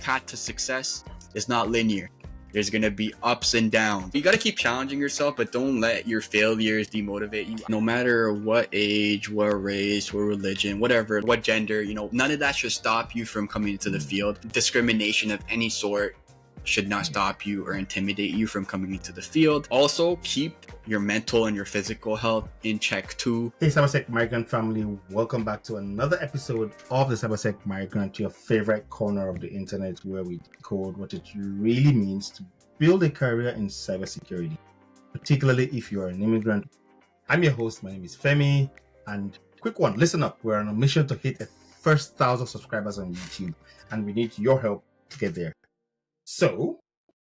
path to success is not linear. There's going to be ups and downs. You got to keep challenging yourself, but don't let your failures demotivate you. No matter what age, what race, what religion, whatever, what gender, none of that should stop you from coming into the field. Discrimination of any sort should not stop you or intimidate you from coming into the field. Also, keep your mental and your physical health in check too. Hey Cybersec Migrant family, welcome back to another episode of the Cybersec Migrant, your favorite corner of the internet where we decode what it really means to build a career in cybersecurity, particularly if you're an immigrant. I'm your host, my name is Femi, and quick one, listen up, we're on a mission to hit the first 1,000 subscribers on YouTube, and we need your help to get there. So,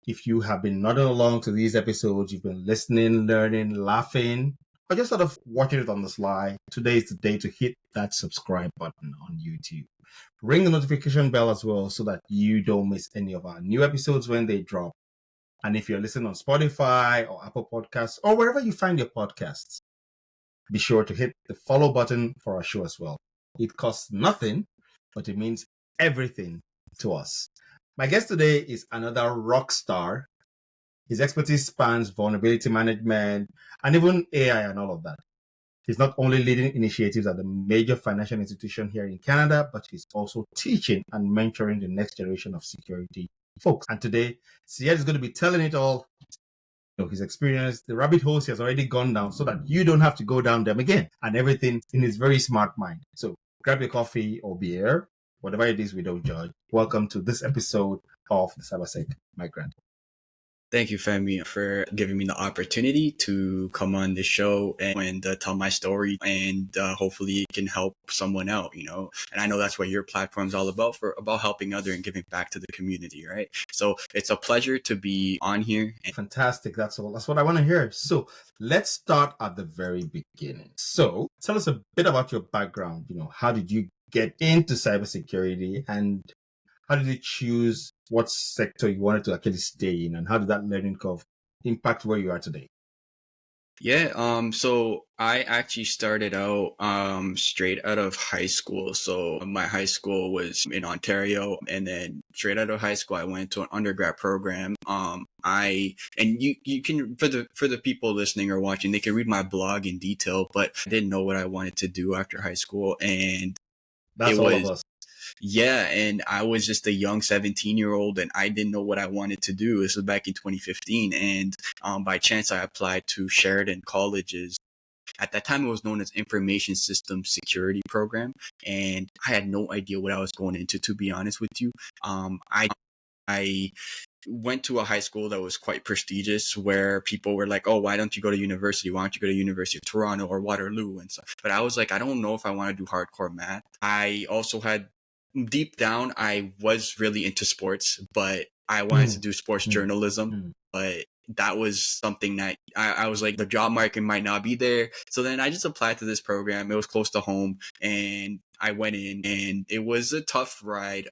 if you have been nodding along to these episodes, you've been listening, learning, laughing, or just sort of watching it on the slide, today is the day to hit that subscribe button on YouTube. Ring the notification bell as well so that you don't miss any of our new episodes when they drop. And if you're listening on Spotify or Apple Podcasts or wherever you find your podcasts, be sure to hit the follow button for our show as well. It costs nothing, but it means everything to us. My guest today is another rock star. His expertise spans vulnerability management and even AI and all of that. He's not only leading initiatives at a major financial institution here in Canada, but he's also teaching and mentoring the next generation of security folks. And today, Syed is going to be telling it all, his experience, the rabbit holes he has already gone down so that you don't have to go down them again, and everything in his very smart mind. So grab your coffee or beer. Whatever it is, we don't judge. Welcome to this episode of the Cybersec Migrant. Thank you, Femi, for giving me the opportunity to come on the show and tell my story, and hopefully it can help someone out, And I know that's what your platform is all about, about helping others and giving back to the community, right? So it's a pleasure to be on here. Fantastic. That's all. That's what I want to hear. So let's start at the very beginning. So tell us a bit about your background. How did you get into cybersecurity, and how did you choose what sector you wanted to actually stay in, and how did that learning curve impact where you are today? Yeah, so I actually started out straight out of high school. So my high school was in Ontario, and then straight out of high school I went to an undergrad program. You can, for the people listening or watching, they can read my blog in detail, but I didn't know what I wanted to do after high school, and that's all of us. Yeah, and I was just a young 17-year-old, and I didn't know what I wanted to do. This was back in 2015, and by chance I applied to Sheridan College's, at that time it was known as Information Systems Security Program, and I had no idea what I was going into, to be honest with you. I went to a high school that was quite prestigious, where people were like, oh, why don't you go to university? Why don't you go to University of Toronto or Waterloo and stuff? But I was like, I don't know if I want to do hardcore math. I also had, deep down, I was really into sports, but I wanted to do sports journalism. But that was something that I was like, the job market might not be there. So then I just applied to this program. It was close to home, and I went in, and it was a tough ride.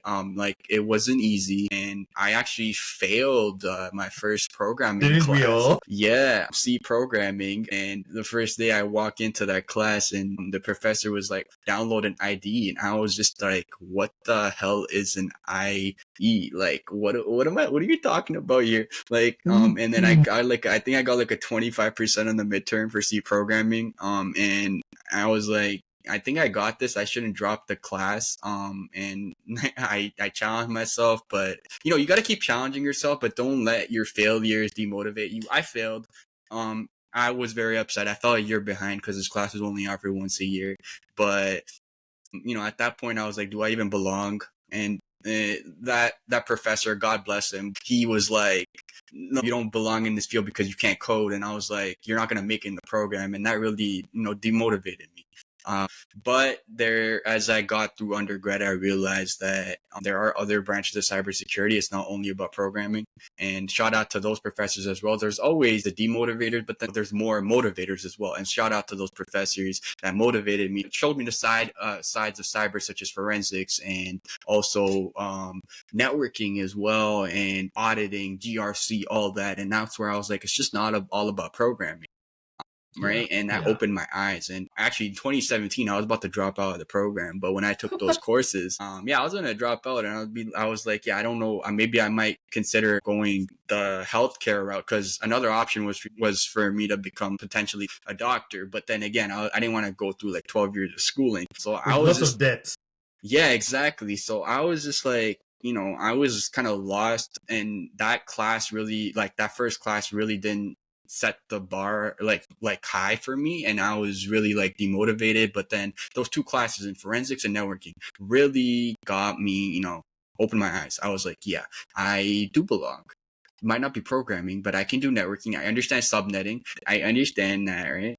It wasn't easy, and I actually failed my first programming class. We all? Yeah, C programming. And the first day I walked into that class, and the professor was like, download an ID, and I was just like, what the hell is an IE? Like, what are you talking about here? And then I think I got like a 25% on the midterm for C programming. And I was like, I think I got this. I shouldn't drop the class. And I challenged myself, but you got to keep challenging yourself, but don't let your failures demotivate you. I failed. I was very upset. I fell a year behind because this class was only offered once a year. But at that point I was like, do I even belong? And that professor, God bless him, he was like, no, you don't belong in this field because you can't code. And I was like, you're not going to make it in the program. And that really, demotivated me. But as I got through undergrad, I realized that there are other branches of cybersecurity. It's not only about programming. And shout out to those professors as well. There's always the demotivators, but then there's more motivators as well. And shout out to those professors that motivated me, showed me the sides of cyber, such as forensics and also networking as well, and auditing, GRC, all that. And that's where I was like, it's just not all about programming. Yeah. right? And that Yeah. opened my eyes. And actually, 2017, I was about to drop out of the program, but when I took those courses, I was gonna drop out, and I was like, yeah, I don't know, maybe I might consider going the healthcare route, because another option was for me to become potentially a doctor. But then again, I didn't want to go through like 12 years of schooling, so I With was lots just of debt. yeah, exactly. So I was just like, I was kind of lost, and that class really, like that first class really didn't set the bar like high for me, and I was really like demotivated. But then those two classes in forensics and networking really got me, opened my eyes. I was like, yeah, I do belong. Might not be programming, but I can do networking. I understand subnetting. I understand that, right?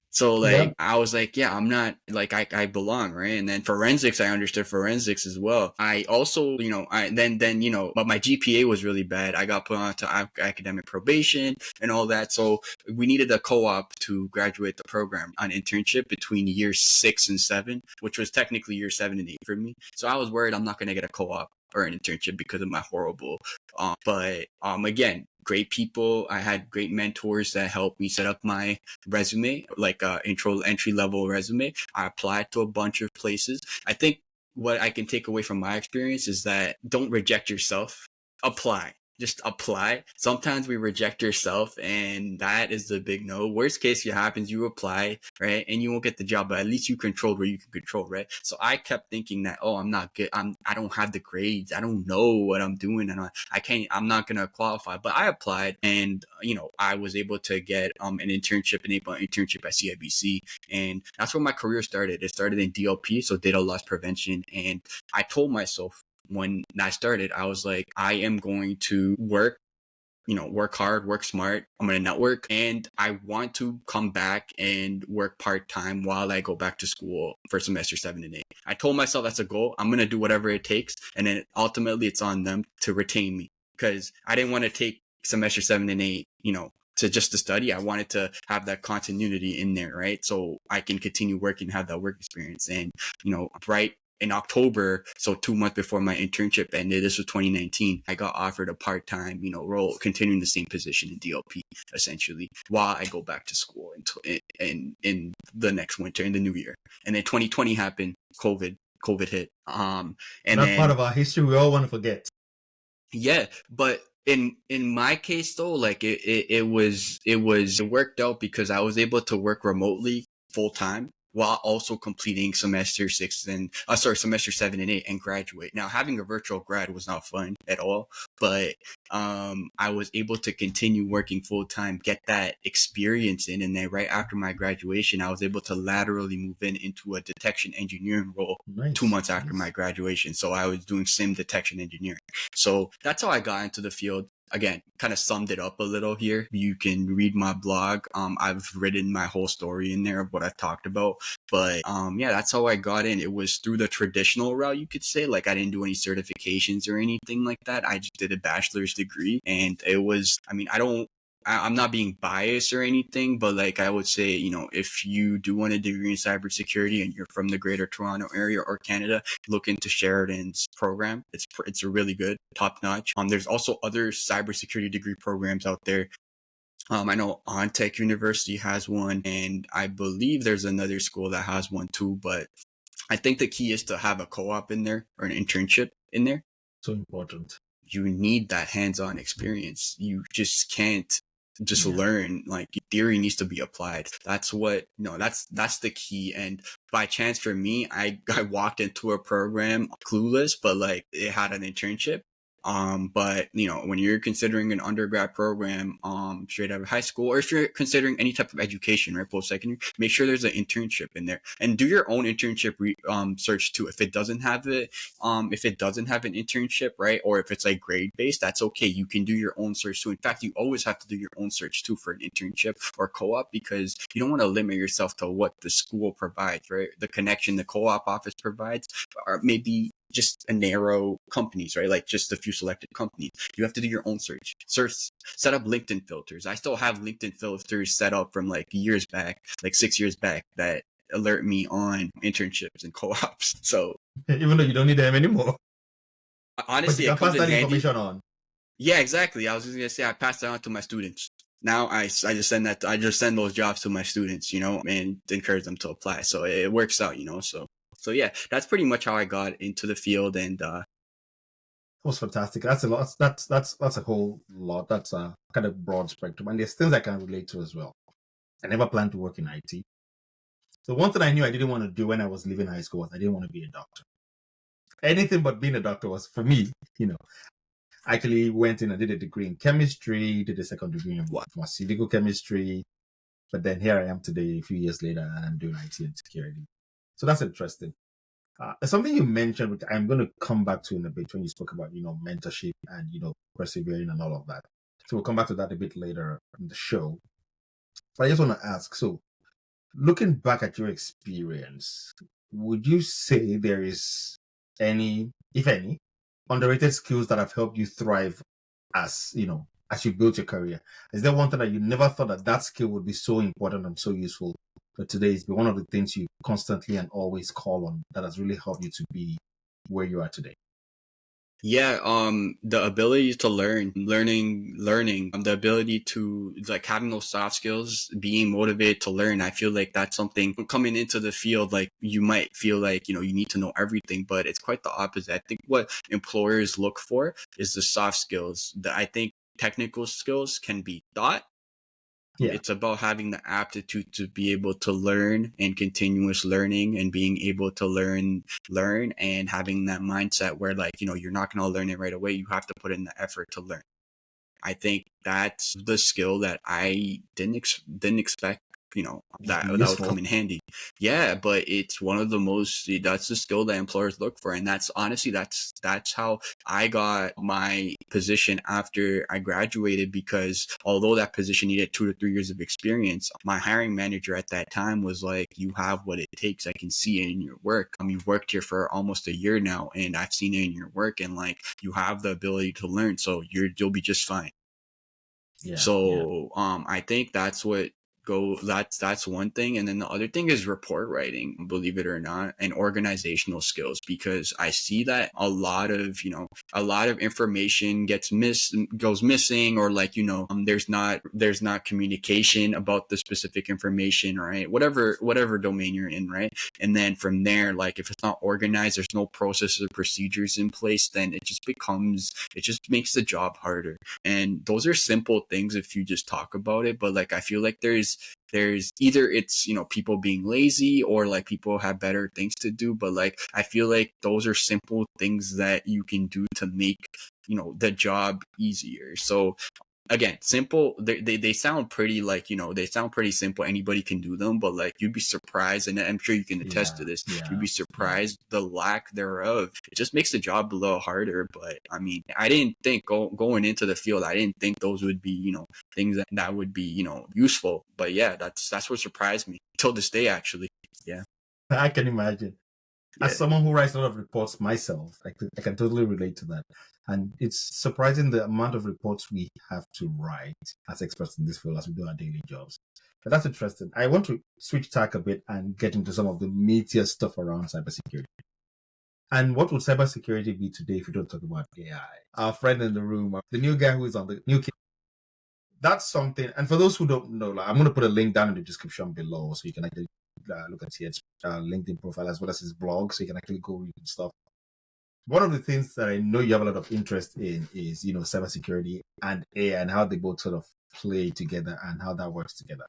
So Yeah. like I was like, yeah, I'm not like I belong, right? And then forensics, I understood forensics as well. I also, but my GPA was really bad. I got put onto academic probation and all that. So we needed a co-op to graduate the program on internship between year 6 and 7, which was technically year 7 and 8 for me. So I was worried I'm not gonna get a co-op or an internship because of my horrible. But again, great people. I had great mentors that helped me set up my resume, like entry level resume. I applied to a bunch of places. I think what I can take away from my experience is that don't reject yourself. Apply. Just apply. Sometimes we reject yourself, and that is the big no. Worst case happens, you apply, right? And you won't get the job, but at least you controlled where you can control, right? So I kept thinking that, oh, I'm not good. I don't have the grades. I don't know what I'm doing, and I'm not gonna qualify. But I applied, and I was able to get an internship, at CIBC, and that's where my career started. It started in DLP, so data loss prevention, and I told myself when I started, I was like, I am going to work hard, work smart. I'm going to network, and I want to come back and work part-time while I go back to school for semester 7 and 8. I told myself that's a goal. I'm going to do whatever it takes. And then ultimately it's on them to retain me, because I didn't want to take semester 7 and 8, to study. I wanted to have that continuity in there, right? So I can continue working, have that work experience. And, right in October, so 2 months before my internship ended, this was 2019, I got offered a part-time, role, continuing the same position in DLP, essentially, while I go back to school in the next winter, in the new year. And then 2020 happened, COVID hit. And That then part of our history we all want to forget. yeah, but in my case though, like it worked out because I was able to work remotely full time while also completing semester 7 and 8 and graduate. Now, having a virtual grad was not fun at all, but I was able to continue working full time, get that experience in, and then right after my graduation, I was able to laterally move into a detection engineering role Nice. 2 months after my graduation. So I was doing SIM detection engineering. So that's how I got into the field. Again, kind of summed it up a little here. You can read my blog. I've written my whole story in there of what I've talked about. But that's how I got in. It was through the traditional route, you could say. Like, I didn't do any certifications or anything like that. I just did a bachelor's degree, and it was, I'm not being biased or anything, but like I would say, if you do want a degree in cybersecurity and you're from the Greater Toronto area or Canada, look into Sheridan's program. It's really good, top notch. There's also other cybersecurity degree programs out there. I know OnTech University has one, and I believe there's another school that has one too. But I think the key is to have a co-op in there or an internship in there. So important. You need that hands-on experience. You just can't just learn. Like, theory needs to be applied. That's that's the key. And by chance for me, I walked into a program clueless, but like it had an internship. But when you're considering an undergrad program, straight out of high school, or if you're considering any type of education, right, post-secondary, make sure there's an internship in there, and do your own internship search too. If it doesn't have an internship, right, or if it's like grade based, that's okay. You can do your own search too. In fact, you always have to do your own search too for an internship or co-op, because you don't want to limit yourself to what the school provides, right? The connection the co-op office provides, or maybe just a narrow companies, right? Like just a few selected companies. You have to do your own search, set up LinkedIn filters. I still have LinkedIn filters set up from like years back, like 6 years back, that alert me on internships and co-ops. So even though you don't need them anymore, honestly, but you can pass that information on. Yeah, exactly. I was just gonna say I pass that on to my students. Now I just send those jobs to my students, and encourage them to apply. So it works out, So yeah, that's pretty much how I got into the field. And That was fantastic. That's a lot. That's a whole lot. That's a kind of broad spectrum, and there's things I can relate to as well. I never planned to work in IT. So one thing I knew I didn't want to do when I was leaving high school was I didn't want to be a doctor. Anything but being a doctor was for me. I actually went in and did a degree in chemistry, did a second degree in pharmaceutical chemistry, but then here I am today, a few years later, and I'm doing IT and security. So that's interesting. Something you mentioned, which I'm going to come back to in a bit when you spoke about, mentorship and, persevering and all of that. So we'll come back to that a bit later in the show. But I just want to ask, so looking back at your experience, would you say there is any, if any, underrated skills that have helped you thrive as you build your career? Is there one thing that you never thought that skill would be so important and so useful, but today it's been one of the things you constantly and always call on that has really helped you to be where you are today? Yeah, the ability to learning, the ability to like having those soft skills, being motivated to learn. I feel like that's something coming into the field, like you might feel like, you need to know everything, but it's quite the opposite. I think what employers look for is the soft skills. That I think technical skills can be taught. Yeah. It's about having the aptitude to be able to learn and continuous learning and being able to learn and having that mindset where like, you're not going to learn it right away. You have to put in the effort to learn. I think that's the skill that I didn't expect, that would come in handy. Yeah, but it's one of the most, that's the skill that employers look for. And that's honestly, that's how I got my position after I graduated, because although that position needed 2 to 3 years of experience, my hiring manager at that time was like, you have what it takes. I can see it in your work. You've worked here for almost a year now, and I've seen it in your work, and like, you have the ability to learn. So you'll be just fine. Yeah. So I think that's one thing. And then the other thing is report writing, believe it or not, and organizational skills, because I see that a lot of information goes missing, or like, there's not communication about the specific information, right? Whatever domain you're in, right? And then from there, like, if it's not organized, there's no processes or procedures in place, then it just makes the job harder. And those are simple things if you just talk about it, but like, I feel like there's either it's, people being lazy, or like people have better things to do, but like, I feel like those are simple things that you can do to make, the job easier. So again, simple, they sound pretty, like, they sound pretty simple, anybody can do them, but like, you'd be surprised, and I'm sure you can attest to this, you'd be surprised the lack thereof. It just makes the job a little harder. But I mean, I didn't think going into the field, I didn't think those would be, things that would be, useful. But yeah, that's what surprised me till this day, actually. Yeah, I can imagine. As someone who writes a lot of reports myself, I can totally relate to that. And it's surprising the amount of reports we have to write as experts in this field as we do our daily jobs. But that's interesting. I want to switch tack a bit and get into some of the meatier stuff around cybersecurity. And what would cybersecurity be today if we don't talk about AI? Our friend in the room, the new guy who is on the new kid. That's something. And for those who don't know, like, I'm going to put a link down in the description below so you can actually look at Syed's LinkedIn profile as well as his blog, so you can actually go read stuff. One of the things that I know you have a lot of interest in is, cybersecurity and AI and how they both sort of play together and how that works together.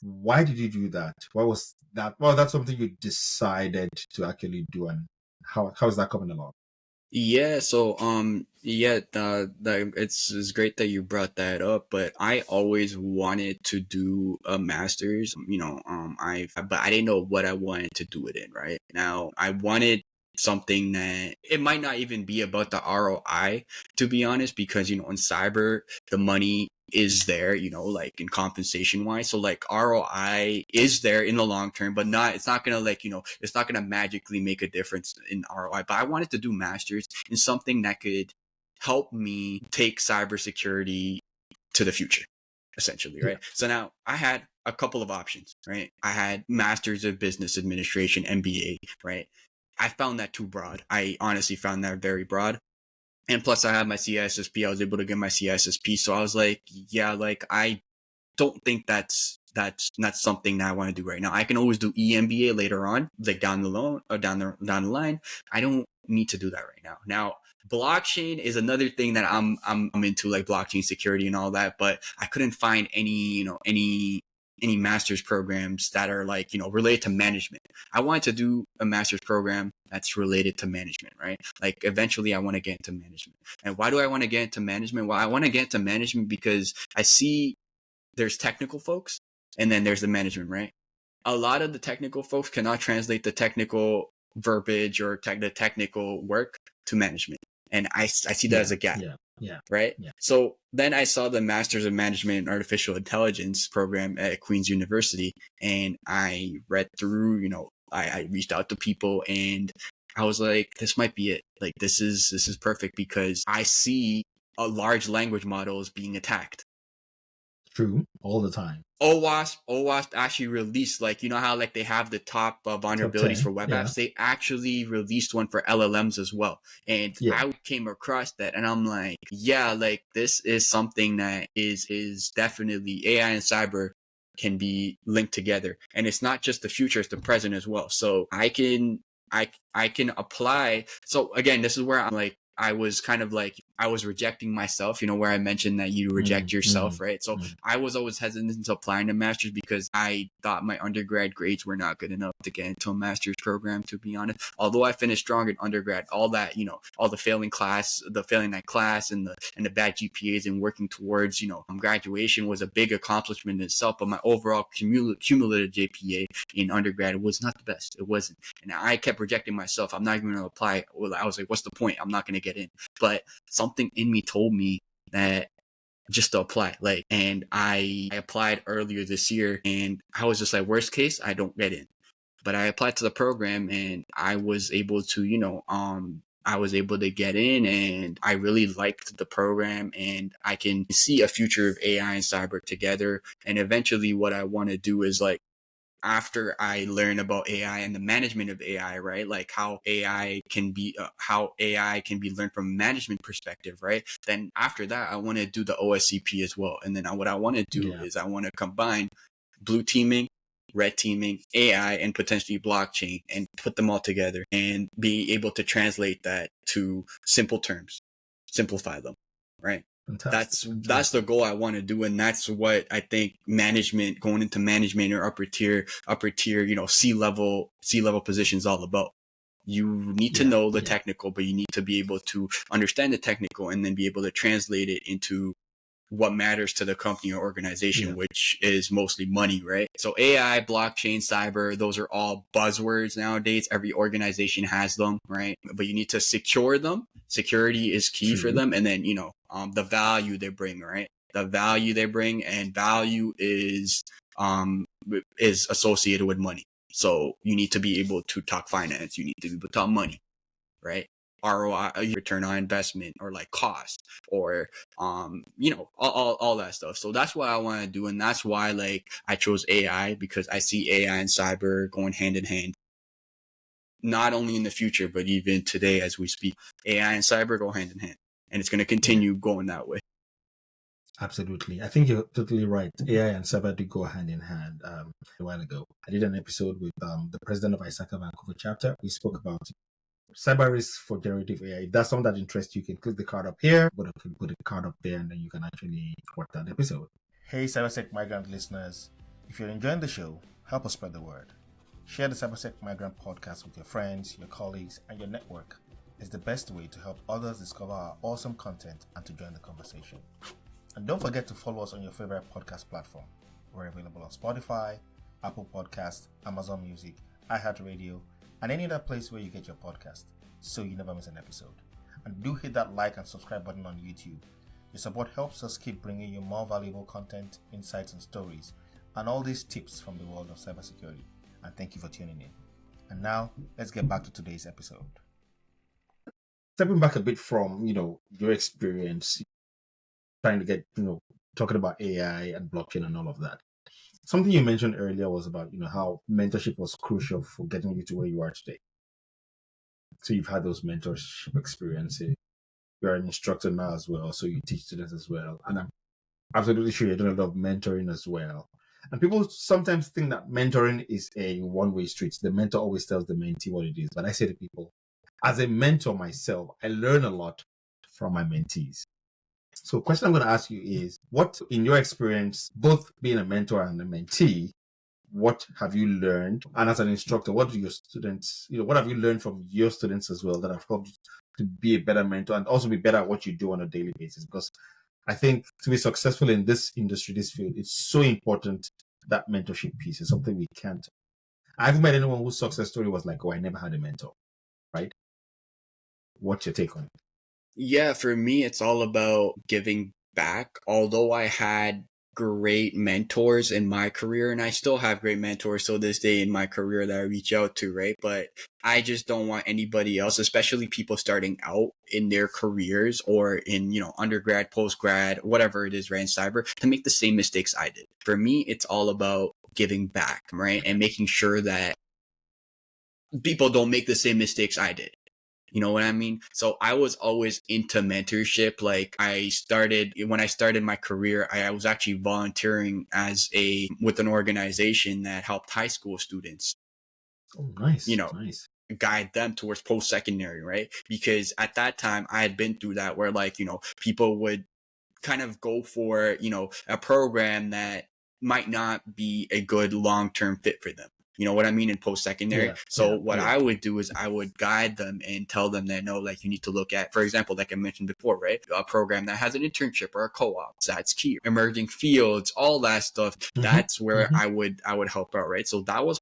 Why did you do that? What was that? Well, that's something you decided to actually do, and how is that coming along? Yeah, so it's great that you brought that up, but I always wanted to do a master's, but I didn't know what I wanted to do it in, right? Now, I wanted something that it might not even be about the ROI, to be honest, because in cyber, the money is there, like in compensation wise. So like, ROI is there in the long term, but it's not gonna, like, it's not gonna magically make a difference in ROI. But I wanted to do masters in something that could help me take cybersecurity to the future, essentially, right? So now I had a couple of options, right? I had Masters of Business Administration, MBA, right? I found that too broad. I honestly found that very broad. And plus I have my CISSP. I was able to get my CISSP. So I was like, yeah, like I don't think that's something that I want to do right now. I can always do EMBA later on, like down the line. I don't need to do that right now. Now, blockchain is another thing that I'm into, like blockchain security and all that, but I couldn't find any master's programs that are like, related to management. I wanted to do a master's program that's related to management, right? Like eventually I want to get into management. And why do I want to get into management? Well, I want to get into management because I see there's technical folks and then there's the management, right? A lot of the technical folks cannot translate the technical verbiage or the technical work to management. And I see that as a gap. Right? Yeah. So then I saw the Masters of Management and Artificial Intelligence program at Queen's University, and I read through, I reached out to people, and I was like, this might be it. Like, this is perfect because I see a large language models being attacked. True, all the time. OWASP actually released, like, how like they have the top vulnerabilities for web apps. They actually released one for LLMs as well. And I came across that and I'm like, yeah, like this is something that is definitely AI and cyber can be linked together. And it's not just the future, it's the present as well. So I can apply. So again, this is where I'm like, I was kind of like, I was rejecting myself, where I mentioned that you reject yourself, right? So I was always hesitant to applying to master's because I thought my undergrad grades were not good enough to get into a master's program, to be honest. Although I finished strong in undergrad, all that, all the failing that class and the bad GPAs and working towards, graduation was a big accomplishment in itself. But my overall cumulative GPA in undergrad was not the best. It wasn't. And I kept rejecting myself. I'm not even going to apply. Well, I was like, what's the point? I'm not going to get in. But something in me told me that just to apply, like, and I applied earlier this year and I was just like, worst case, I don't get in. But I applied to the program and I was able to, I was able to get in and I really liked the program and I can see a future of AI and cyber together. And eventually what I want to do is like, after I learn about AI and the management of AI, right? Like how AI can be learned from a management perspective, right? Then after that, I want to do the OSCP as well. And then what I want to do is I want to combine blue teaming, red teaming, AI, and potentially blockchain and put them all together and be able to translate that to simple terms, simplify them, right? Fantastic. That's the goal I want to do, and that's what I think going into management or upper tier, C-level positions all about. You need to know the technical, but you need to be able to understand the technical and then be able to translate it into what matters to the company or organization, which is mostly money, right? So AI, blockchain, cyber, those are all buzzwords nowadays. Every organization has them, right? But you need to secure them. Security is key for them. And then, the value they bring, right? The value they bring, and value is associated with money. So you need to be able to talk finance. You need to be able to talk money, right? ROI, return on investment, or like cost, or all that stuff. So that's what I want to do, and that's why like I chose AI, because I see AI and cyber going hand in hand. Not only in the future, but even today as we speak, AI and cyber go hand in hand, and it's going to continue going that way. Absolutely. I think you're totally right. AI and cyber do go hand in hand. A while ago, I did an episode with the president of ISACA Vancouver chapter. We spoke about cyber risk for generative AI. If that's something that interests you, you can click the card up here, but I can put a card up there and then you can actually watch that episode. Hey, Cybersec Migrant listeners. If you're enjoying the show, help us spread the word. Share the Cybersec Migrant podcast with your friends, your colleagues, and your network. It's the best way to help others discover our awesome content and to join the conversation. And don't forget to follow us on your favorite podcast platform. We're available on Spotify, Apple Podcasts, Amazon Music, iHeartRadio, and any other place where you get your podcast, so you never miss an episode. And do hit that like and subscribe button on YouTube. Your support helps us keep bringing you more valuable content, insights, and stories, and all these tips from the world of cybersecurity. And thank you for tuning in. And now, let's get back to today's episode. Stepping back a bit from, your experience trying to get, talking about AI and blockchain and all of that. Something you mentioned earlier was about, how mentorship was crucial for getting you to where you are today. So you've had those mentorship experiences. you're an instructor now as well, so you teach students as well. And I'm absolutely sure you're doing a lot of mentoring as well. And people sometimes think that mentoring is a one-way street. The mentor always tells the mentee what it is. But I say to people, as a mentor myself, I learn a lot from my mentees. So the question I'm going to ask you is, what, in your experience, both being a mentor and a mentee, what have you learned? And as an instructor, what do your students, what have you learned from your students as well that have helped you to be a better mentor and also be better at what you do on a daily basis? Because I think to be successful in this industry, this field, it's so important. That mentorship piece is something we can't. I haven't met anyone whose success story was like, oh, I never had a mentor, right? What's your take on it? Yeah, for me, it's all about giving back. Although I had great mentors in my career, and I still have great mentors till this day in my career that I reach out to, right? But I just don't want anybody else, especially people starting out in their careers or in, undergrad, post-grad, whatever it is, right, in cyber, to make the same mistakes I did. For me, it's all about giving back, right? And making sure that people don't make the same mistakes I did. You know what I mean? So I was always into mentorship. Like when I started my career, I was actually volunteering with an organization that helped high school students, Oh, nice. Nice. guide them towards post-secondary, right? Because at that time I had been through that where people would kind of go for, a program that might not be a good long-term fit for them. You know what I mean? In post-secondary. So what I would do is I would guide them and tell them that, no, like you need to look at, for example, like I mentioned before, right? A program that has an internship or a co-op. That's key. Emerging fields, all that stuff. That's where I would help out, right? So that was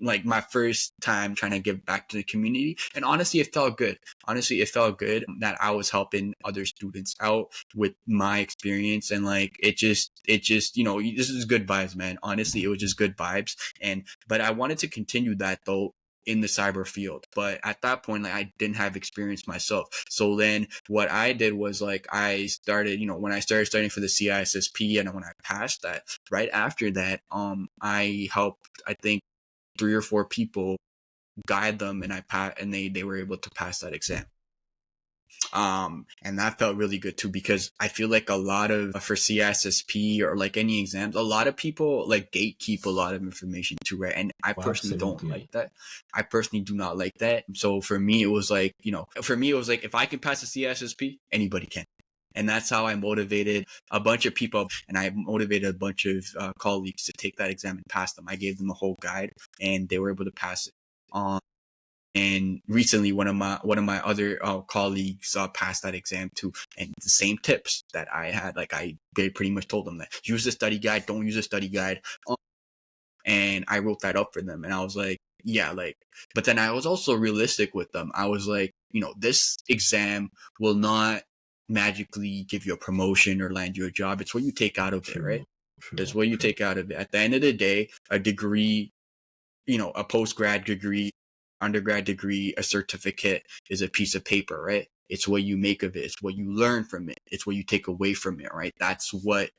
like my first time trying to give back to the community. And honestly, it felt good. Honestly, it felt good that I was helping other students out with my experience. And it just, this is good vibes, man. Honestly, it was just good vibes. But I wanted to continue that though in the cyber field. But at that point, I didn't have experience myself. So then what I did was I started, when I started studying for the CISSP and when I passed that, right after that, I helped, I think, 3 or 4 people, guide them, and they were able to pass that exam. And that felt really good too, because I feel like a lot of, for CISSP or any exams, a lot of people gatekeep a lot of information too, right? And I personally don't like that. I personally do not like that. So for me, it was if I can pass the CISSP, anybody can. And that's how I motivated a bunch of people, and I motivated a bunch of colleagues to take that exam and pass them. I gave them a whole guide, and they were able to pass it. And recently, one of my other colleagues passed that exam too, and the same tips that I had. I pretty much told them that use the study guide, don't use a study guide, and I wrote that up for them. And I was like, yeah, but then I was also realistic with them. I was like, this exam will not magically give you a promotion or land you a job. It's what you take out of it, right? It's what you take out of it. At the end of the day, a degree, a post-grad degree, undergrad degree, a certificate is a piece of paper, right? It's what you make of it. It's what you learn from it. It's what you take away from it, right? That's what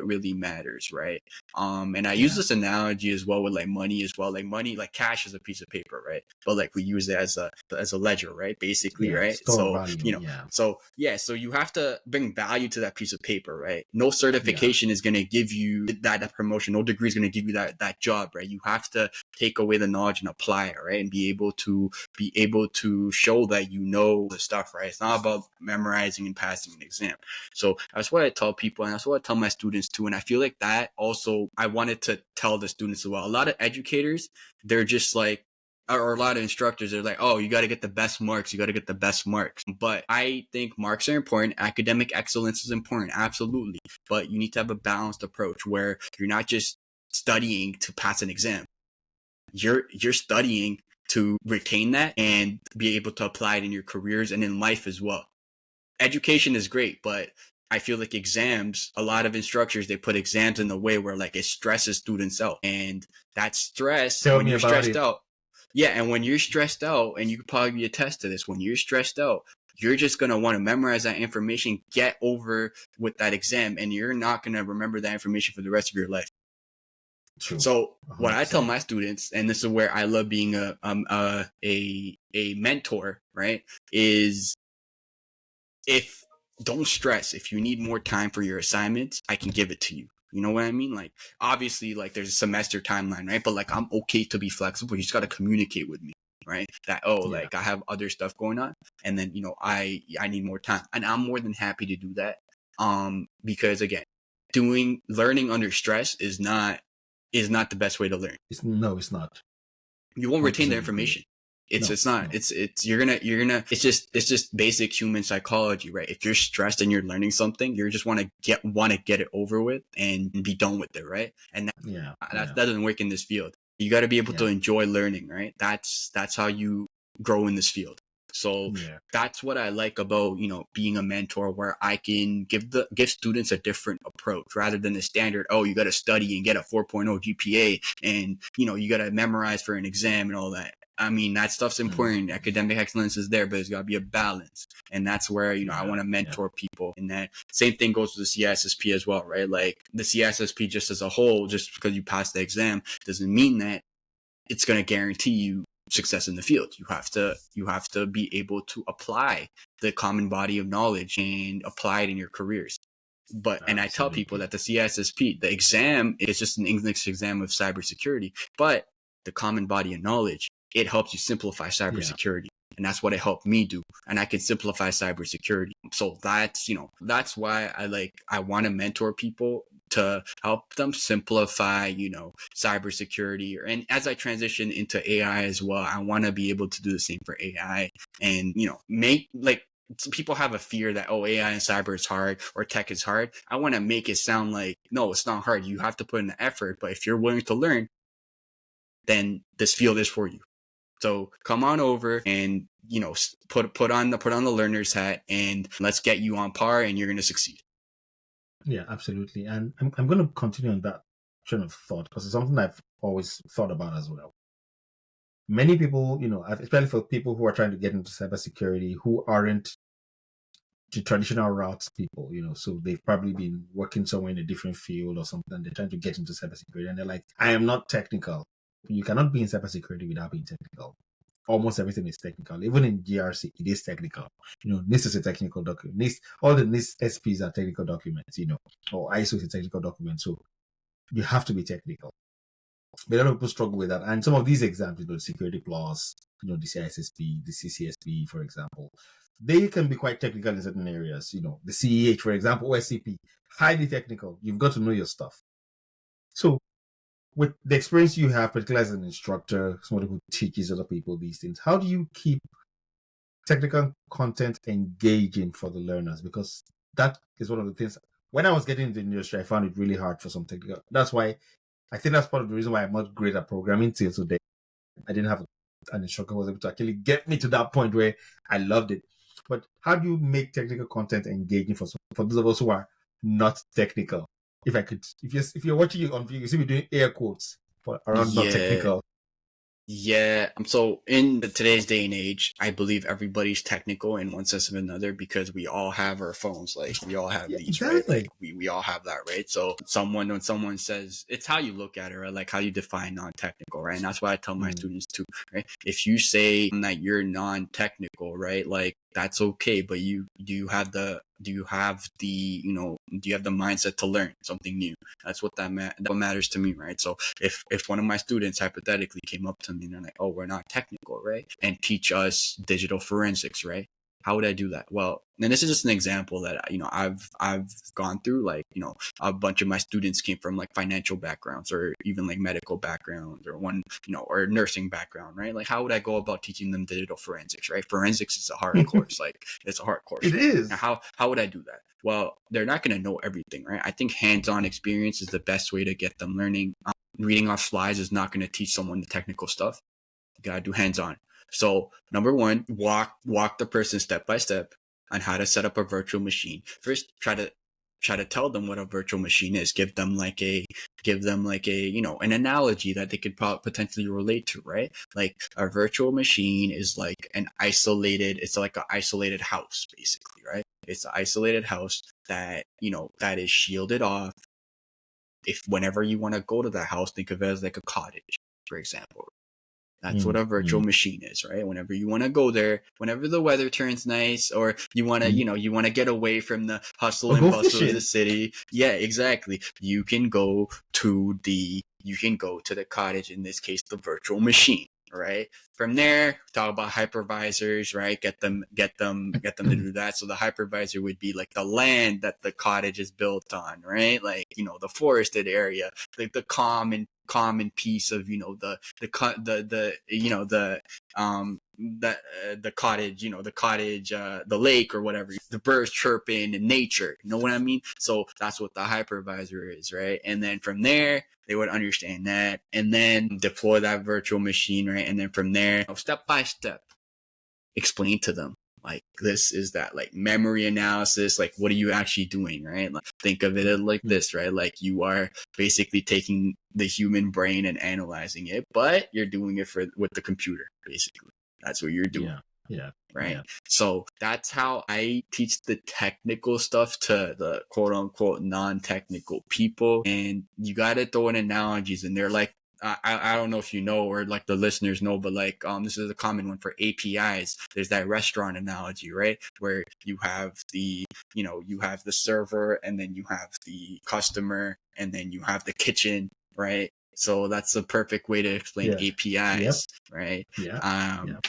really matters, right? And I use this analogy as well with money as well. Money, cash is a piece of paper, right? But we use it as a ledger, right? Basically, right? So value, so you have to bring value to that piece of paper, right? No certification is going to give you that promotion. No degree is going to give you that job, right? You have to take away the knowledge and apply it, right? And be able to show that you know the stuff, right? It's not about memorizing and passing an exam. So that's what I tell people, and that's what I tell my students too. And I feel like that also, I wanted to tell the students as well. A lot of educators, they're just or a lot of instructors, they're like, oh, you got to get the best marks. You got to get the best marks. But I think marks are important. Academic excellence is important. Absolutely. But you need to have a balanced approach where you're not just studying to pass an exam. You're studying to retain that and be able to apply it in your careers and in life as well. Education is great, but I feel like exams, a lot of instructors, they put exams in a way where it stresses students out. And that stress, when you're stressed out, and when you're stressed out, and you could probably attest to this, when you're stressed out, you're just going to want to memorize that information, get over with that exam, and you're not going to remember that information for the rest of your life. True. So what I tell my students, and this is where I love being a mentor, right, is if don't stress. If you need more time for your assignments, I can give it to you. You know what I mean? Like, obviously, like, there's a semester timeline, right? But like, I'm okay to be flexible. You just got to communicate with me, right? That, oh, Yeah. like, I have other stuff going on, and then, I need more time, and I'm more than happy to do that. Because again, learning under stress is not the best way to learn. It's not. You won't retain the 100% agree. information. It's No, it's not. no. It's you're gonna it's just basic human psychology, right? If you're stressed and you're learning something, you just want to get it over with and be done with it, right? And Yeah. that Yeah. doesn't work in this field. You got to be able to Yeah. enjoy learning, right? That's how you grow in this field. So Yeah. that's what I like about, being a mentor, where I can give students a different approach rather than the standard, oh, you got to study and get a 4.0 GPA, and you got to memorize for an exam and all that. I mean, that stuff's important. Academic excellence is there, but it's got to be a balance. And that's where, I want to mentor people. And that same thing goes to the CISSP as well, right? Like, the CISSP just as a whole, just because you pass the exam doesn't mean that it's going to guarantee you success in the field. You have to be able to apply the common body of knowledge and apply it in your careers. And I tell people that the CISSP, the exam, is just an English exam of cybersecurity, but the common body of knowledge, it helps you simplify cybersecurity. Yeah. And that's what it helped me do. And I can simplify cybersecurity. So that's why I want to mentor people to help them simplify, cybersecurity. And as I transition into AI as well, I want to be able to do the same for AI and, make some people have a fear that, oh, AI and cyber is hard or tech is hard. I want to make it sound like, no, it's not hard. You have to put in the effort, but if you're willing to learn, then this field is for you. So come on over and, put on the learner's hat, and let's get you on par, and you're going to succeed. Yeah, absolutely. And I'm going to continue on that train of thought because it's something I've always thought about as well. Many people, especially for people who are trying to get into cybersecurity, who aren't the traditional routes people, so they've probably been working somewhere in a different field or something. They're trying to get into cybersecurity and they're like, I am not technical. You cannot be in cybersecurity without being technical. Almost everything is technical. Even in GRC, it is technical. NIST is a technical document. All the NIST SPs are technical documents, or ISO is a technical document. So you have to be technical. But a lot of people struggle with that. And some of these exams, the Security Plus, the CISSP, the CCSP, for example, they can be quite technical in certain areas. The CEH, for example, OSCP, highly technical. You've got to know your stuff. So with the experience you have, particularly as an instructor, somebody who teaches other people these things, how do you keep technical content engaging for the learners? Because that is one of the things. When I was getting into the industry, I found it really hard for some technical. That's why I think that's part of the reason why I'm not great at programming till today. I didn't have an instructor who was able to actually get me to that point where I loved it. But how do you make technical content engaging for those of us who are not technical? If you're watching it on video, you see me doing air quotes for around not technical. Yeah. So in today's day and age, I believe everybody's technical in one sense or another because we all have our phones. Like, we all have these, exactly. Right? Like, we all have that, right? So when someone says, it's how you look at it, right? Like, how you define non-technical, right? And that's why I tell my students too, right? If you say that you're non-technical, right? Like, that's okay, but do you have the mindset to learn something new? That's what that matters to me, right? So if one of my students hypothetically came up to me and they're like, oh, we're not technical, right? And teach us digital forensics, right? How would I do that? Well, and this is just an example that, I've gone through. Like, a bunch of my students came from like financial backgrounds or even like medical backgrounds or or nursing background, right? Like, how would I go about teaching them digital forensics, right? Forensics is a hard course. Like, it's a hard course. It is. Now, how would I do that? Well, they're not going to know everything, right? I think hands-on experience is the best way to get them learning. Reading off slides is not going to teach someone the technical stuff. You got to do hands-on. So number one, walk the person step by step on how to set up a virtual machine. First, try to tell them what a virtual machine is. Give them like a an analogy that they could potentially relate to, right? Like, a virtual machine is like it's like an isolated house, basically, right? It's an isolated house that is shielded off. If whenever you want to go to that house, think of it as like a cottage, for example. That's what a virtual machine is, right? Whenever you want to go there, whenever the weather turns nice, or you want to, you want to get away from the hustle and bustle of the city. Yeah, exactly. You can go to the cottage, in this case, the virtual machine, right? From there, talk about hypervisors, right? Get them to do that. So the hypervisor would be like the land that the cottage is built on, right? Like, the forested area, like the calm and peace of, the cottage, the lake or whatever, the birds chirping and nature, you know what I mean? So that's what the hypervisor is, right? And then from there, they would understand that and then deploy that virtual machine, right? And then from there, step by step, explain to them, like, this is that, like, memory analysis, like, what are you actually doing, right? Like, think of it like this, right? Like, you are basically taking the human brain and analyzing it, but you're doing it with the computer, basically. That's what you're doing. Yeah. Right. Yeah. So that's how I teach the technical stuff to the quote unquote non-technical people. And you got to throw in analogies, and they're like, I don't know if you know, or like the listeners know, but like, this is a common one for APIs. There's that restaurant analogy, right? Where you have the server, and then you have the customer, and then you have the kitchen, right? So that's a perfect way to explain APIs, right?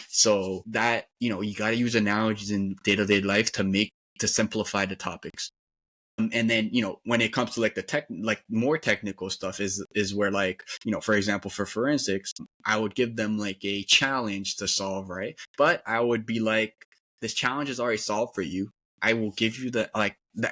So that, you got to use analogies in day-to-day life to simplify the topics. And then, when it comes to like more technical stuff is where, like, for example, for forensics, I would give them like a challenge to solve, right? But I would be like, this challenge is already solved for you. I will give you the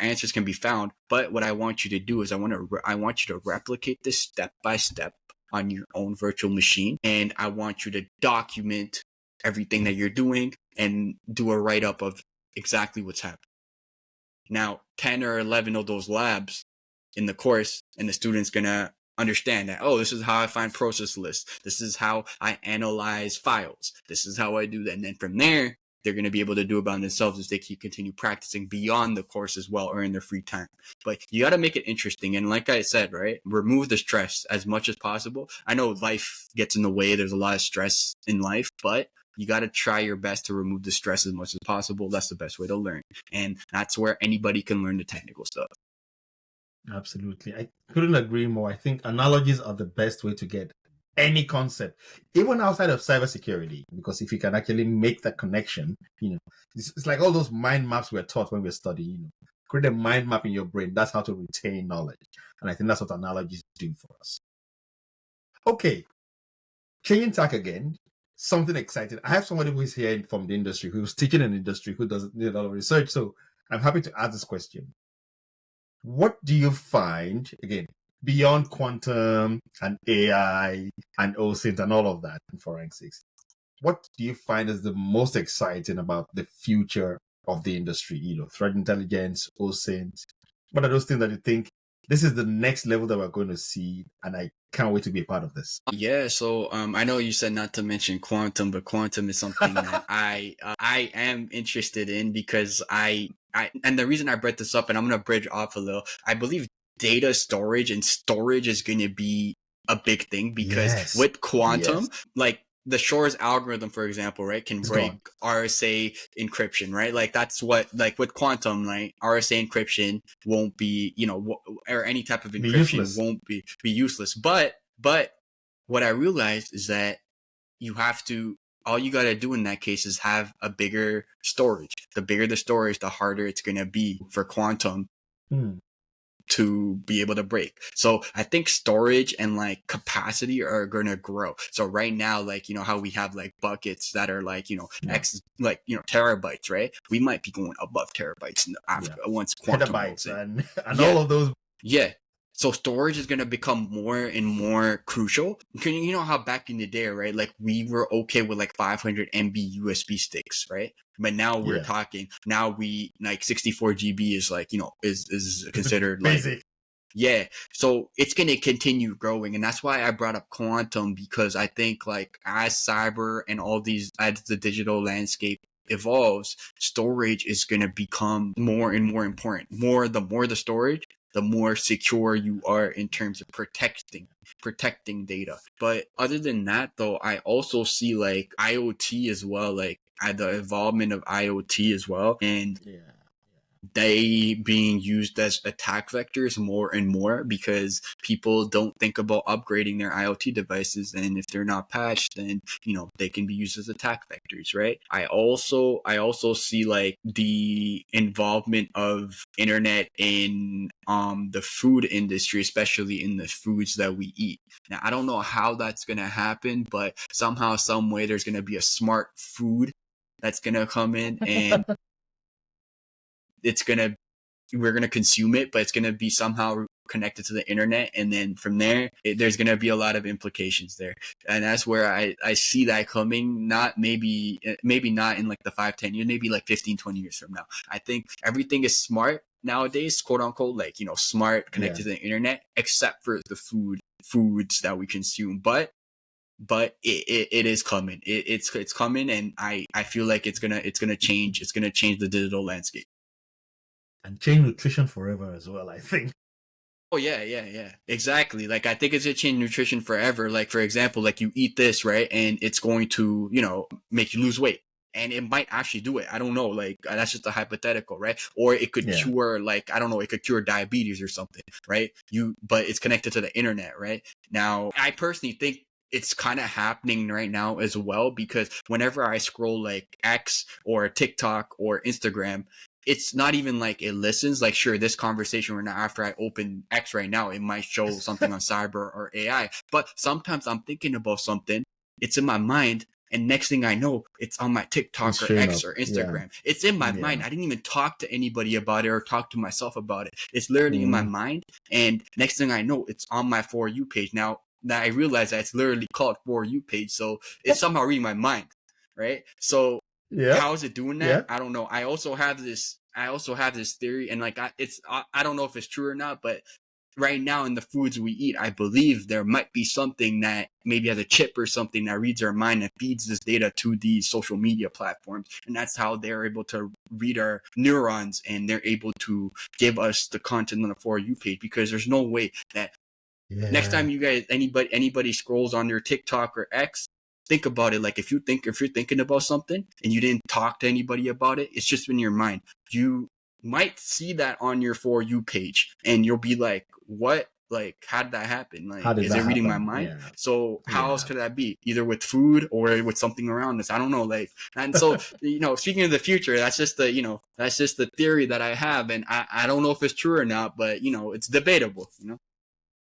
answers can be found, but what I want you to do is I want you to replicate this step by step on your own virtual machine, and I want you to document everything that you're doing and do a write-up of exactly what's happening. Now, 10 or 11 of those labs in the course, and the student's gonna understand that, oh, this is how I find process lists. This is how I analyze files. This is how I do that. And then from there, they're going to be able to do it by themselves as they continue practicing beyond the course as well, or in their free time. But you got to make it interesting. And like I said, right, remove the stress as much as possible. I know life gets in the way. There's a lot of stress in life, but you got to try your best to remove the stress as much as possible. That's the best way to learn. And that's where anybody can learn the technical stuff. Absolutely. I couldn't agree more. I think analogies are the best way to get any concept, even outside of cybersecurity, because if you can actually make that connection, it's like all those mind maps we're taught when we're studying, create a mind map in your brain. That's how to retain knowledge. And I think that's what analogies do for us. Okay. Changing tack again, something exciting. I have somebody who is here from the industry, who's teaching an industry, who does a lot of research. So I'm happy to ask this question. What do you find, again, beyond quantum and AI and OSINT and all of that in forensics? What do you find is the most exciting about the future of the industry? Threat intelligence, OSINT. What are those things that you think this is the next level that we're going to see, and I can't wait to be a part of this? Yeah, so I know you said not to mention quantum, but quantum is something that I am interested in, because and the reason I brought this up, and I'm going to bridge off a little, I believe data storage is going to be a big thing, because with quantum, like the Shor's algorithm, for example, right, can break RSA encryption, right? Like that's what, like with quantum, right, RSA encryption won't be, or any type of encryption won't be useless. But what I realized is that all you got to do in that case is have a bigger storage. The bigger the storage, the harder it's going to be for quantum to be able to break. So I think storage and like capacity are going to grow. So right now, like, how we have like buckets that are like, terabytes, right? We might be going above terabytes after once quantum petabytes and all of those. Yeah. So storage is going to become more and more crucial. You know how back in the day, right? Like we were okay with like 500 MB USB sticks, right? But now we're talking, now we like 64 GB is like, is considered basic. Like, yeah. So it's going to continue growing. And that's why I brought up quantum, because I think like as cyber and as the digital landscape evolves, storage is going to become more and more important. The more the storage, the more secure you are in terms of protecting data. But other than that, though, I also see like IoT as well, like the involvement of IoT as well, and they being used as attack vectors more and more because people don't think about upgrading their IoT devices, and if they're not patched, then they can be used as attack vectors, right? I also see like the involvement of internet in the food industry, especially in the foods that we eat. Now I don't know how that's gonna happen, but somehow, some way, there's gonna be a smart food that's gonna come in, and we're gonna consume it, but it's gonna be somehow connected to the internet, and then from there, there's gonna be a lot of implications there, and that's where I see that coming. Not maybe not in like the 5-10 years, maybe like 15-20 years from now. I think everything is smart nowadays, quote unquote, like smart, connected to the internet, except for the foods that we consume. But it is coming. It's coming, and I feel like it's gonna change. It's gonna change the digital landscape. And change nutrition forever as well, I think. Oh yeah, exactly. Like I think it's gonna change nutrition forever. Like for example, like you eat this, right, and it's going to make you lose weight, and it might actually do it. I don't know. Like that's just a hypothetical, right? Or it could cure, like I don't know, it could cure diabetes or something, right? But it's connected to the internet, right? Now, I personally think it's kind of happening right now as well, because whenever I scroll like X or TikTok or Instagram, it's not even like it listens. Like, sure, this conversation right now, after I open X right now, it might show something on cyber or AI. But sometimes I'm thinking about something, it's in my mind, and next thing I know, it's on my TikTok or X or Instagram. It's in my mind. I didn't even talk to anybody about it or talk to myself about it. It's literally in my mind, and next thing I know, it's on my For You page. Now that I realize that it's literally called For You page, so it's somehow reading my mind, right? So how is it doing that? I don't know. I also have this theory, and like I don't know if it's true or not, but right now in the foods we eat, I believe there might be something that maybe has a chip or something that reads our mind and feeds this data to these social media platforms, and that's how they're able to read our neurons, and they're able to give us the content on the For You page, because there's no way that next time you guys anybody scrolls on your TikTok or X, think about it. Like if you're thinking about something and you didn't talk to anybody about it, it's just in your mind. You might see that on your For You page, and you'll be like, "What? Like, how did that happen? Like, is it reading my mind?" So how else could that be? Either with food or with something around us. I don't know. Like, and so speaking of the future, that's just the theory that I have, and I don't know if it's true or not, but it's debatable.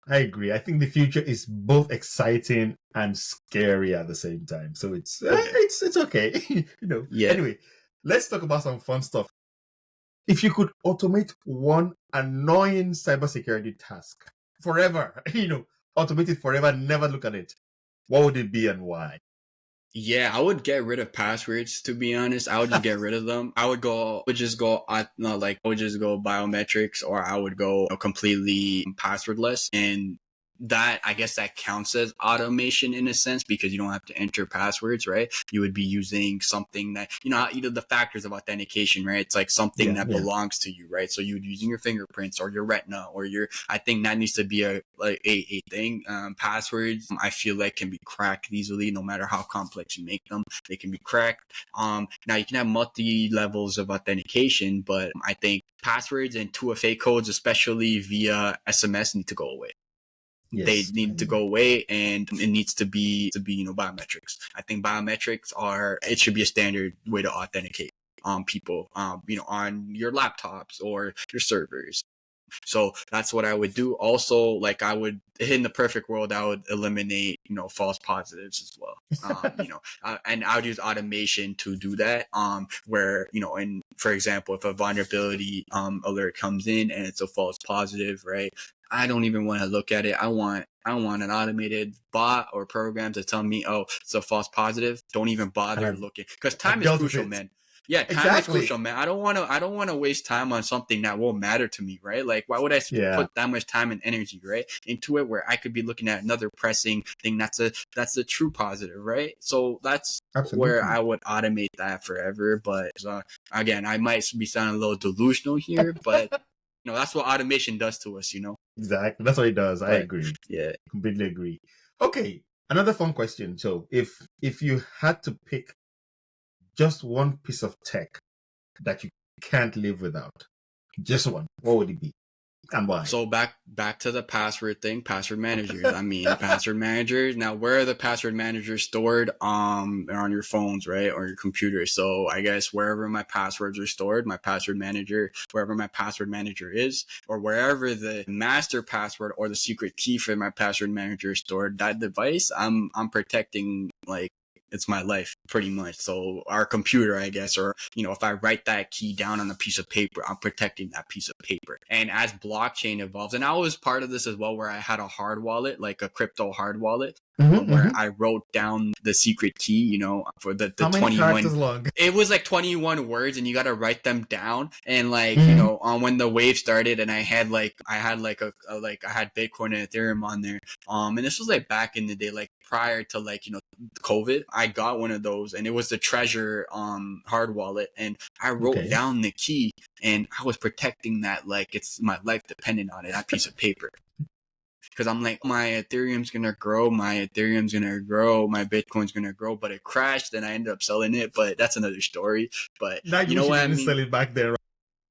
I agree. I think the future is both exciting and scary at the same time. So it's okay. Anyway, let's talk about some fun stuff. If you could automate one annoying cybersecurity task forever, automate it forever, never look at it, what would it be and why? Yeah, I would get rid of passwords, to be honest. I would just get rid of them. I would just go biometrics, or I would go completely passwordless. And that, I guess that counts as automation in a sense, because you don't have to enter passwords, right? You would be using something that, either the factors of authentication, right? It's like something that belongs to you, right? So you'd using your fingerprints or your retina or I think that needs to be a thing. Passwords, I feel like, can be cracked easily, no matter how complex you make them. They can be cracked. Now you can have multi levels of authentication, but I think passwords and 2FA codes, especially via SMS, need to go away. They need to go away, and it needs to be biometrics. I think biometrics it should be a standard way to authenticate people on your laptops or your servers. So that's what I would do. Also, like in the perfect world, I would eliminate, false positives as well. And I would use automation to do that. Where, and for example, if a vulnerability alert comes in and it's a false positive, right? I don't even want to look at it. I want an automated bot or program to tell me, oh, it's a false positive. Don't even bother looking, because time is crucial, man. Yeah, time is crucial, man. I don't want to waste time on something that won't matter to me, right? Like, why would I put that much time and energy, right, into it, where I could be looking at another pressing thing that's a true positive, right? So that's where I would automate that forever. But again, I might be sounding a little delusional here, but That's what automation does to us, Exactly. That's what it does. I But agree. yeah. Completely agree. Okay. Another fun question. So if you had to pick just one piece of tech that you can't live without, just one, what would it be? And why? So back to the password thing, password managers. I mean, password managers. Now, where are the password managers stored? On your phones, right, or your computer. So I guess wherever my passwords are stored, my password manager, wherever my password manager is, or wherever the master password or the secret key for my password manager is stored, that device, I'm protecting, like, it's my life pretty much. So our computer, I guess, or, if I write that key down on a piece of paper, I'm protecting that piece of paper. And as blockchain evolves, and I was part of this as well, where I had a hard wallet, like a crypto hard wallet, where I wrote down the secret key, for the How many 21, characters long? it was like 21 words, and you got to write them down. And like, when the wave started, and I had Bitcoin and Ethereum on there. And this was like back in the day, like prior to, like, COVID, I got one of those, and it was the Treasure hard wallet, and I wrote down the key, and I was protecting that like it's my life dependent on it, that piece of paper. Because I'm like, my Ethereum's gonna grow, my Bitcoin's gonna grow, but it crashed, and I ended up selling it. But that's another story. But Now you know what I mean? Sell it back there.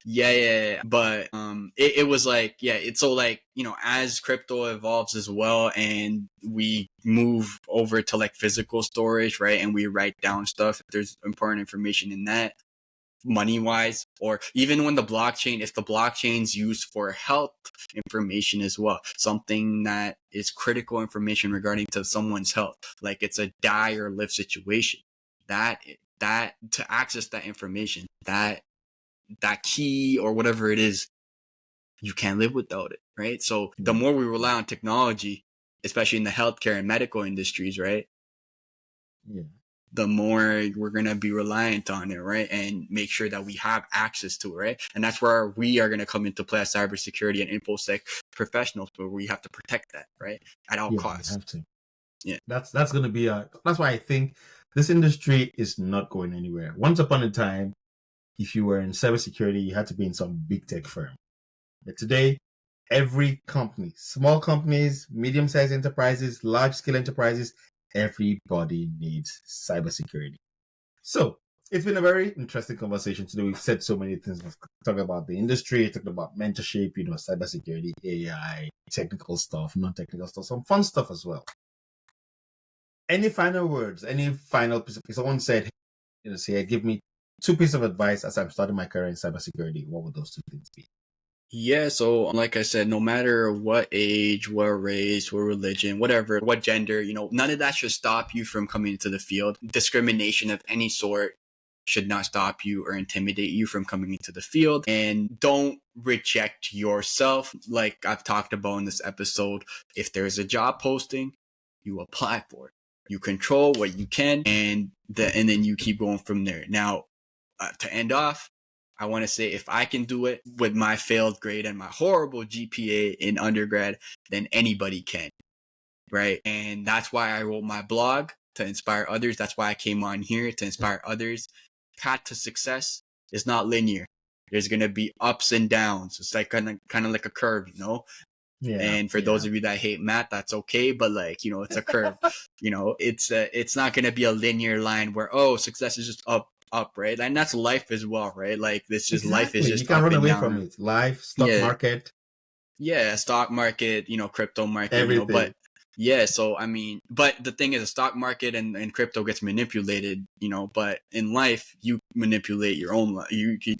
Yeah. But it was like, it's so like, as crypto evolves as well, and we move over to like physical storage, right? And we write down stuff if there's important information in that, money wise, or even when if the blockchain's used for health information as well, something that is critical information regarding to someone's health, like it's a die or live situation, that to access that information, that key or whatever it is, you can't live without it, right? So the more we rely on technology, especially in the healthcare and medical industries, right? Yeah. The more we're going to be reliant on it, right? And make sure that we have access to it, right? And that's where we are going to come into play as cybersecurity and infosec professionals, where we have to protect that, right? At all costs. You have to. Yeah. That's going to be that's why I think this industry is not going anywhere. Once upon a time, if you were in cybersecurity, you had to be in some big tech firm. But today, every company, small companies, medium-sized enterprises, large-scale enterprises, everybody needs cybersecurity. So it's been a very interesting conversation today. We've said so many things. We've talked about the industry, talked about mentorship, cybersecurity, AI, technical stuff, non-technical stuff, some fun stuff as well. Any final words? Any final piece of, someone said, Syed, give me 2 pieces of advice as I'm starting my career in cybersecurity. What would those 2 things be? Yeah, so like I said, no matter what age, what race, what religion, whatever, what gender, none of that should stop you from coming into the field. Discrimination of any sort should not stop you or intimidate you from coming into the field. And don't reject yourself. Like I've talked about in this episode, if there's a job posting, you apply for it. You control what you can, and then you keep going from there. Now, to end off, I want to say, if I can do it with my failed grade and my horrible GPA in undergrad, then anybody can, right? And that's why I wrote my blog, to inspire others. That's why I came on here, to inspire others. Path to success is not linear. There's going to be ups and downs. It's like kind of like a curve, Yeah. And for those of you that hate math, that's okay. But like, it's a curve, it's not going to be a linear line where, success is just up, right? And that's life as well, right? Like life is just, you can't run away from it. Life, stock market. Yeah. Stock market, crypto market, everything. But yeah, so I mean, but the thing is, the stock market and crypto gets manipulated, but in life, you manipulate your own life.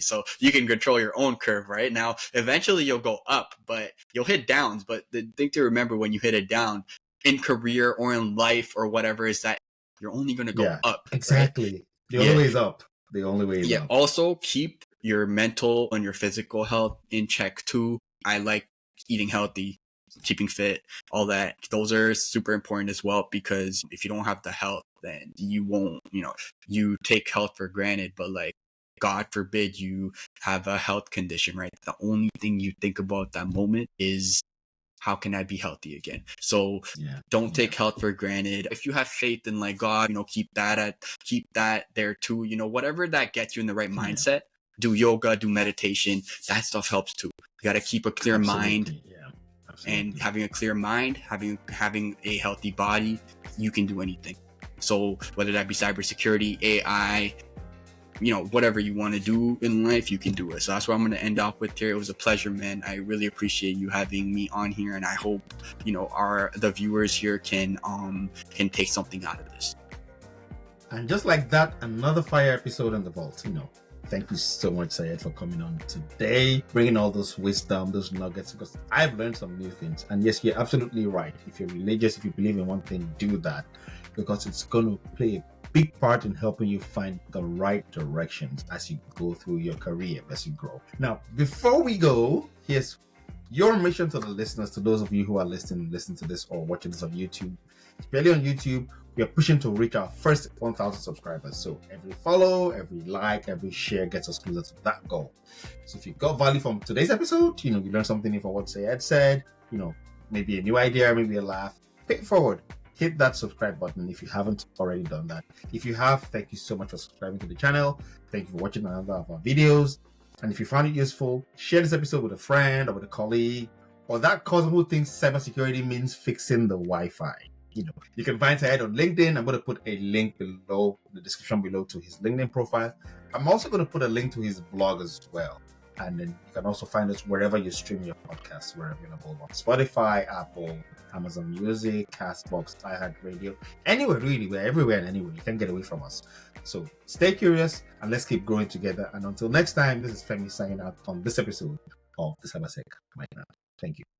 So you can control your own curve, right? Now, eventually you'll go up, but you'll hit downs. But the thing to remember when you hit a down in career or in life or whatever is that you're only going to go up. Exactly. Right? The only way is up. The only way is up. Also, keep your mental and your physical health in check too. I like eating healthy, keeping fit, all that. Those are super important as well, because if you don't have the health, then you won't, you take health for granted, but like, God forbid you have a health condition, right? The only thing you think about at that moment is, how can I be healthy again? So don't take health for granted. If you have faith in like God, keep that there too, whatever that gets you in the right mindset, do yoga, do meditation. That stuff helps too. You got to keep a clear mind. Yeah. And having a clear mind, having a healthy body, you can do anything. So whether that be cybersecurity, AI, whatever you want to do in life, you can do it. So that's what I'm going to end off with here. It was a pleasure, man. I really appreciate you having me on here, and I hope the viewers here can take something out of this. And just like that, another fire episode in the vault. Thank you so much, Syed, for coming on today, bringing all those wisdom, those nuggets, because I've learned some new things. And yes, you're absolutely right. If you're religious, if you believe in one thing, do that, because it's going to play a big part in helping you find the right directions as you go through your career, as you grow. Now, before we go, here's your mission to the listeners, to those of you who are listening to this or watching this on YouTube. Especially on YouTube, we are pushing to reach our first 1,000 subscribers. So every follow, every like, every share gets us closer to that goal. So if you got value from today's episode, you learned something from what Syed said, maybe a new idea, maybe a laugh, pay it forward. Hit that subscribe button if you haven't already done that. If you have, thank you so much for subscribing to the channel. Thank you for watching another of our videos. And if you found it useful, share this episode with a friend or with a colleague, or that cousin who thinks cybersecurity means fixing the Wi-Fi. You can find Syed on LinkedIn. I'm going to put a link below, in the description below, to his LinkedIn profile. I'm also going to put a link to his blog as well. And then you can also find us wherever you stream your podcasts. We're available on Spotify, Apple, Amazon Music, Castbox, iHeartRadio, anywhere really. We're everywhere and anywhere. You can't get away from us. So stay curious and let's keep growing together. And until next time, this is Femi signing out on this episode of the Cybersec Migrant. Thank you.